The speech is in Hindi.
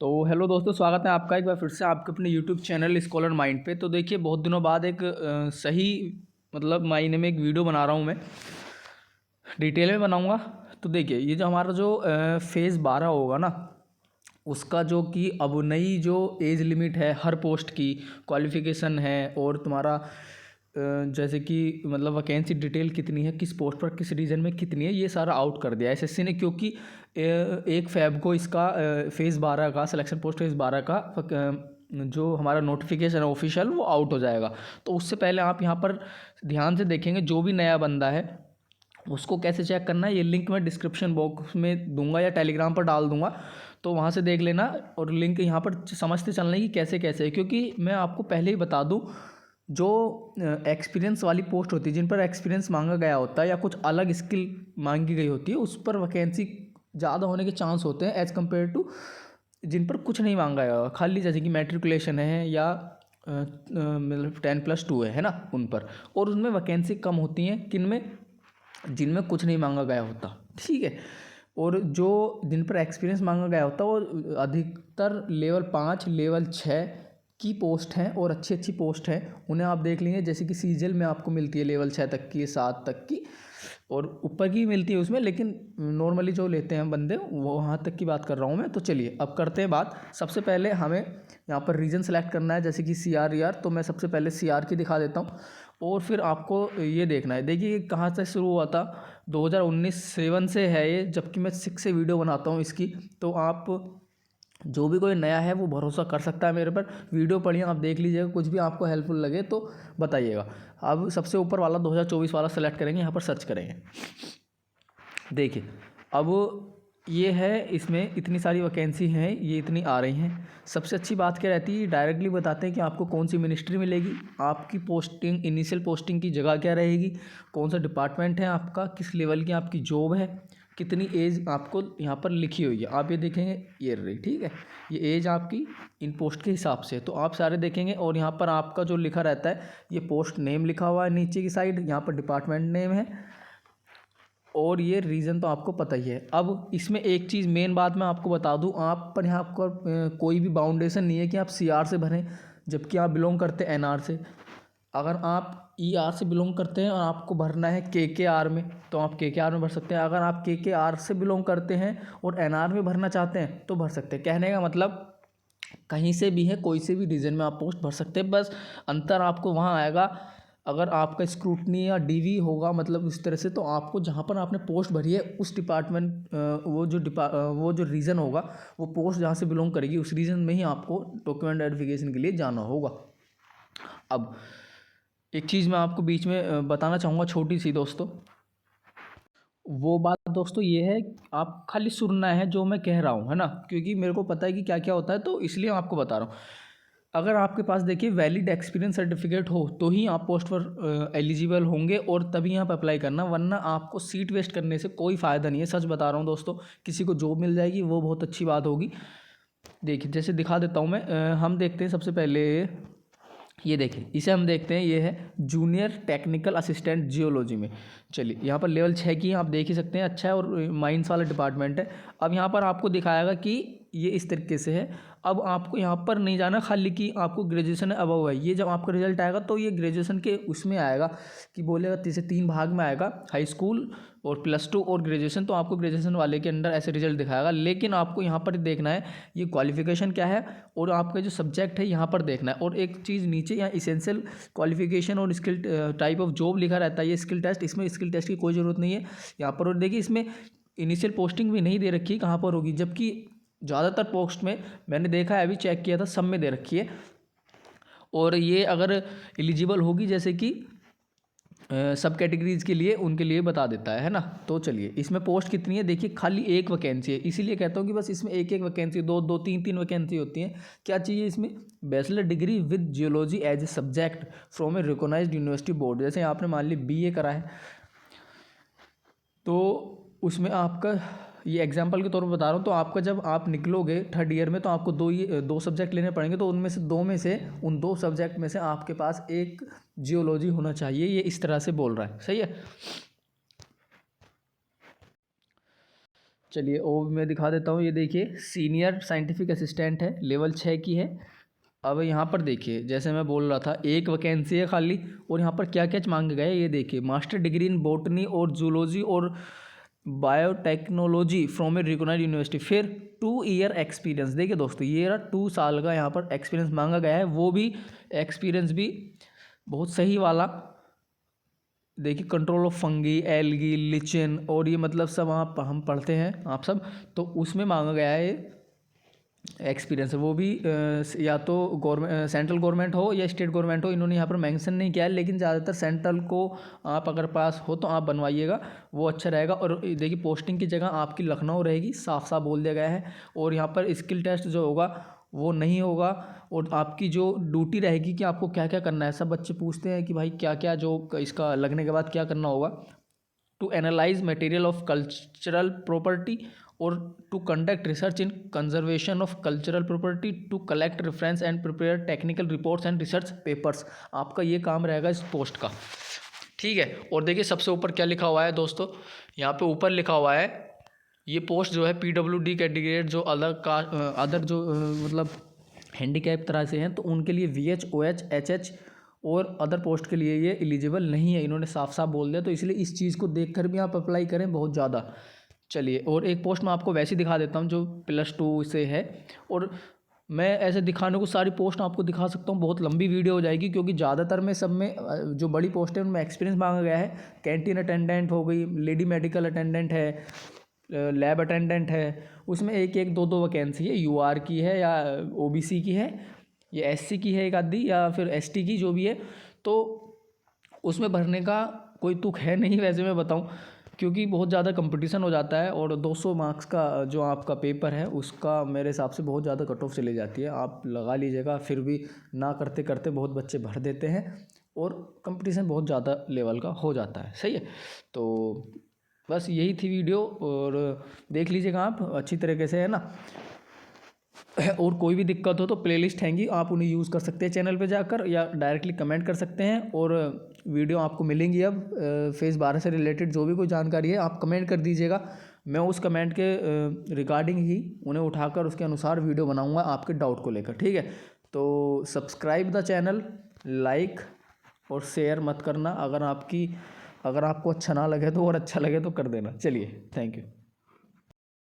तो हेलो दोस्तों, स्वागत है आपका एक बार फिर से आपके अपने यूट्यूब चैनल स्कॉलर माइंड पे। तो देखिए, बहुत दिनों बाद एक सही मतलब मायने में एक वीडियो बना रहा हूँ मैं, डिटेल में बनाऊँगा। तो देखिए, ये जो हमारा जो फेज़ 12 होगा ना, उसका जो कि अब नई जो एज लिमिट है हर पोस्ट की, क्वालिफ़िकेशन है और तुम्हारा जैसे कि मतलब वैकेंसी डिटेल कितनी है, किस पोस्ट पर किस रीजन में कितनी है, ये सारा आउट कर दिया एसएससी ने। क्योंकि 1 फ़रवरी को इसका फेज़ 12 का सिलेक्शन पोस्ट फेज़ 12 का जो हमारा नोटिफिकेशन है ऑफिशियल, वो आउट हो जाएगा। तो उससे पहले आप यहाँ पर ध्यान से देखेंगे, जो भी नया बंदा है उसको कैसे चेक करना है, ये लिंक मैं डिस्क्रिप्शन बॉक्स में दूंगा या टेलीग्राम पर डाल दूंगा, तो वहाँ से देख लेना। और लिंक यहाँ पर समझते चलना कि कैसे कैसे है। क्योंकि मैं आपको पहले ही बता दूँ, जो एक्सपीरियंस वाली पोस्ट होती है, जिन पर एक्सपीरियंस मांगा गया होता है या कुछ अलग स्किल मांगी गई होती है, उस पर वैकेंसी ज़्यादा होने के चांस होते हैं एज़ कम्पेयर टू जिन पर कुछ नहीं मांगा गया, खाली जैसे कि मैट्रिकुलेशन है या मतलब 10+2 है ना, उन पर। और उनमें वैकेंसी कम होती हैं किन में, जिनमें कुछ नहीं मांगा गया होता, ठीक है। और जो जिन पर एक्सपीरियंस मांगा गया होता है वो अधिकतर लेवल 5 लेवल 6 की पोस्ट हैं और अच्छी अच्छी पोस्ट हैं, उन्हें आप देख लेंगे। जैसे कि सीजल में आपको मिलती है लेवल 6 तक की, 7 तक की, और ऊपर की मिलती है उसमें, लेकिन नॉर्मली जो लेते हैं बंदे वो वहाँ तक की बात कर रहा हूँ मैं। तो चलिए अब करते हैं बात। सबसे पहले हमें यहाँ पर रीजन सेलेक्ट करना है, जैसे कि CR ER। तो मैं सबसे पहले CR की दिखा देता हूँ और फिर आपको ये देखना है। देखिए, ये कहाँ से शुरू हुआ था, 2019 7 से है ये, जबकि मैं 6 से वीडियो बनाता हूँ इसकी। तो आप जो भी कोई नया है वो भरोसा कर सकता है मेरे पर। वीडियो पढ़िए, आप देख लीजिएगा, कुछ भी आपको हेल्पफुल लगे तो बताइएगा। अब सबसे ऊपर वाला 2024 वाला सेलेक्ट करेंगे, यहाँ पर सर्च करेंगे। देखिए, अब ये है, इसमें इतनी सारी वैकेंसी हैं, ये इतनी आ रही हैं। सबसे अच्छी बात क्या रहती है, डायरेक्टली बताते हैं कि आपको कौन सी मिनिस्ट्री मिलेगी, आपकी पोस्टिंग, इनिशियल पोस्टिंग की जगह क्या रहेगी, कौन सा डिपार्टमेंट है आपका, किस लेवल की आपकी जॉब है, कितनी एज आपको यहाँ पर लिखी हुई है। आप ये देखेंगे, ये रही, ठीक है, ये एज आपकी इन पोस्ट के हिसाब से। तो आप सारे देखेंगे और यहाँ पर आपका जो लिखा रहता है, ये पोस्ट नेम लिखा हुआ है नीचे की साइड, यहाँ पर डिपार्टमेंट नेम है और ये रीज़न तो आपको पता ही है। अब इसमें एक चीज़ मेन बात मैं आपको बता दूं, आप पर यहाँ आपको कोई भी बाउंडेशन नहीं है कि आप CR से भरें, जबकि आप बिलोंग करते हैं NR से। अगर आप ER से बिलोंग करते हैं और आपको भरना है KKR में, तो आप KKR में भर सकते हैं। अगर आप KKR से बिलोंग करते हैं और NR में भरना चाहते हैं तो भर सकते हैं। कहने का मतलब, कहीं से भी है, कोई से भी रीजन में आप पोस्ट भर सकते हैं। बस अंतर आपको वहाँ आएगा, अगर आपका स्क्रूटनी या DV होगा, मतलब इस तरह से, तो आपको जहाँ पर आपने पोस्ट भरी है उस डिपार्टमेंट, वो जो रीज़न होगा, वो पोस्ट जहाँ से बिलोंग करेगी उस रीज़न में ही आपको डॉक्यूमेंट वेरिफिकेशन के लिए जाना होगा। अब एक चीज़ मैं आपको बीच में बताना चाहूँगा, छोटी सी दोस्तों। वो बात दोस्तों ये है, आप खाली सुनना है जो मैं कह रहा हूँ, है ना, क्योंकि मेरे को पता है कि क्या क्या होता है, तो इसलिए मैं आपको बता रहा हूँ। अगर आपके पास देखिए वैलिड एक्सपीरियंस सर्टिफिकेट हो तो ही आप पोस्ट पर एलिजिबल होंगे और तभी आप अप्लाई करना, वरना आपको सीट वेस्ट करने से कोई फ़ायदा नहीं है। सच बता रहा हूँ दोस्तों, किसी को जॉब मिल जाएगी वो बहुत अच्छी बात होगी। देखिए, जैसे दिखा देता हूँ मैं, हम देखते हैं सबसे पहले, ये देखिए, इसे हम देखते हैं, ये है जूनियर टेक्निकल असिस्टेंट जियोलॉजी में। चलिए, यहाँ पर लेवल 6 की आप देख ही सकते हैं, अच्छा है, और माइंस वाला डिपार्टमेंट है। अब यहाँ पर आपको दिखाएगा कि ये इस तरीके से है। अब आपको यहाँ पर नहीं जाना, खाली कि आपको ग्रेजुएशन अबव है। ये जब आपका रिजल्ट आएगा तो ये ग्रेजुएशन के उसमें आएगा, कि बोलेगा जैसे 3 भाग में आएगा, हाई स्कूल और +2 और ग्रेजुएशन। तो आपको ग्रेजुएशन वाले के अंडर ऐसे रिजल्ट दिखाएगा। लेकिन आपको यहाँ पर देखना है ये क्वालिफिकेशन क्या है और आपका जो सब्जेक्ट है यहाँ पर देखना है। और एक चीज़ नीचे यहाँ इसेंशियल क्वालिफिकेशन और स्किल टाइप ऑफ जॉब लिखा रहता है, ये स्किल टेस्ट, इसमें स्किल टेस्ट की कोई ज़रूरत नहीं है यहाँ पर। और देखिए, इसमें इनिशियल पोस्टिंग भी नहीं दे रखी है कहाँ पर होगी, जबकि ज़्यादातर पोस्ट में मैंने देखा है, अभी चेक किया था, सब में दे रखी है। और ये अगर एलिजिबल होगी, जैसे कि सब कैटेगरीज़ के लिए, उनके लिए बता देता है ना। तो चलिए, इसमें पोस्ट कितनी है देखिए, खाली 1 वैकेंसी है। इसीलिए कहता हूँ कि बस इसमें एक एक वैकेंसी, दो दो 3 वैकेंसी होती हैं। क्या चाहिए इसमें, bachelor degree with geology as a subject from a recognised university board. जैसे आपने मान ली BA करा है, तो उसमें आपका, ये एग्जाम्पल के तौर पर बता रहा हूँ, तो आपका जब आप निकलोगे 3rd ईयर में, तो आपको 2 सब्जेक्ट लेने पड़ेंगे। तो उनमें से उन 2 सब्जेक्ट में से आपके पास एक जियोलॉजी होना चाहिए। ये इस तरह से बोल रहा है, सही है। चलिए और मैं दिखा देता हूँ। ये देखिए सीनियर साइंटिफिक असिस्टेंट है, लेवल 6 की है। अब यहाँ पर देखिए जैसे मैं बोल रहा था, एक वैकेंसी है खाली, और यहाँ पर क्या क्या मांगे गए ये देखिए। मास्टर डिग्री इन बॉटनी और जूलॉजी और biotechnology from a recognised university, फिर 2 ईयर एक्सपीरियंस। देखिए दोस्तों ये रहा 2 साल का यहाँ पर एक्सपीरियंस मांगा गया है, वो भी एक्सपीरियंस भी बहुत सही वाला। देखिए कंट्रोल ऑफ फंगी, एल्गी, लिचिन, और ये मतलब सब आप हम पढ़ते हैं आप सब, तो उसमें मांगा गया है एक्सपीरियंस है। वो भी या तो गवर्नमेंट, सेंट्रल गवर्नमेंट हो या स्टेट गवर्नमेंट हो, इन्होंने यहाँ पर मेंशन नहीं किया है, लेकिन ज़्यादातर सेंट्रल को आप अगर पास हो तो आप बनवाइएगा, वो अच्छा रहेगा। और देखिए पोस्टिंग की जगह आपकी लखनऊ रहेगी, साफ साफ बोल दिया गया है। और यहाँ पर स्किल टेस्ट जो होगा वो नहीं होगा, और आपकी जो ड्यूटी रहेगी कि आपको क्या क्या करना है। सब बच्चे पूछते हैं कि भाई क्या क्या जो इसका लगने के बाद क्या करना होगा। To analyse material of cultural property, और to conduct research in conservation of cultural property, to collect reference and prepare technical reports and research papers. आपका ये काम रहेगा इस पोस्ट का, ठीक है। और देखिए सबसे ऊपर क्या लिखा हुआ है दोस्तों, यहाँ पे ऊपर लिखा हुआ है ये पोस्ट जो है PWD कैटेगरी जो अदर जो मतलब हैंडीकैप तरह से हैं, तो उनके लिए VH, OH, HH और अदर पोस्ट के लिए ये एलिजिबल नहीं है, इन्होंने साफ साफ बोल दिया। तो इसलिए इस चीज़ को देखकर भी आप अप्लाई करें बहुत ज़्यादा। चलिए और एक पोस्ट मैं आपको वैसे दिखा देता हूँ जो +2 से है, और मैं ऐसे दिखाने को सारी पोस्ट आपको दिखा सकता हूँ, बहुत लंबी वीडियो हो जाएगी, क्योंकि ज़्यादातर में सब में जो बड़ी पोस्ट है उनमें एक्सपीरियंस मांगा गया है। कैंटीन अटेंडेंट हो गई, लेडी मेडिकल अटेंडेंट है, लैब अटेंडेंट है, उसमें एक एक दो दो वैकेंसी है। UR की है या OBC की है, या SC की है एक आधी, या फिर ST की, जो भी है। तो उसमें भरने का कोई तुक है नहीं वैसे मैं बताऊं, क्योंकि बहुत ज़्यादा कंपटीशन हो जाता है, और 200 मार्क्स का जो आपका पेपर है उसका मेरे हिसाब से बहुत ज़्यादा कट ऑफ चली जाती है। आप लगा लीजिएगा, फिर भी ना करते करते बहुत बच्चे भर देते हैं, और कंपटीशन बहुत ज़्यादा लेवल का हो जाता है, सही है। तो बस यही थी वीडियो, और देख लीजिएगा आप अच्छी तरीके से, है ना। और कोई भी दिक्कत हो तो प्लेलिस्ट हैंगी, आप उन्हें यूज़ कर सकते हैं चैनल पे जाकर, या डायरेक्टली कमेंट कर सकते हैं। और वीडियो आपको मिलेंगी अब फेज़ 12 से रिलेटेड जो भी कोई जानकारी है आप कमेंट कर दीजिएगा, मैं उस कमेंट के रिगार्डिंग ही उन्हें उठाकर उसके अनुसार वीडियो बनाऊंगा आपके डाउट को लेकर, ठीक है। तो सब्सक्राइब द चैनल, लाइक और शेयर मत करना, अगर आपको अच्छा ना लगे तो, और अच्छा लगे तो कर देना। चलिए, थैंक यू।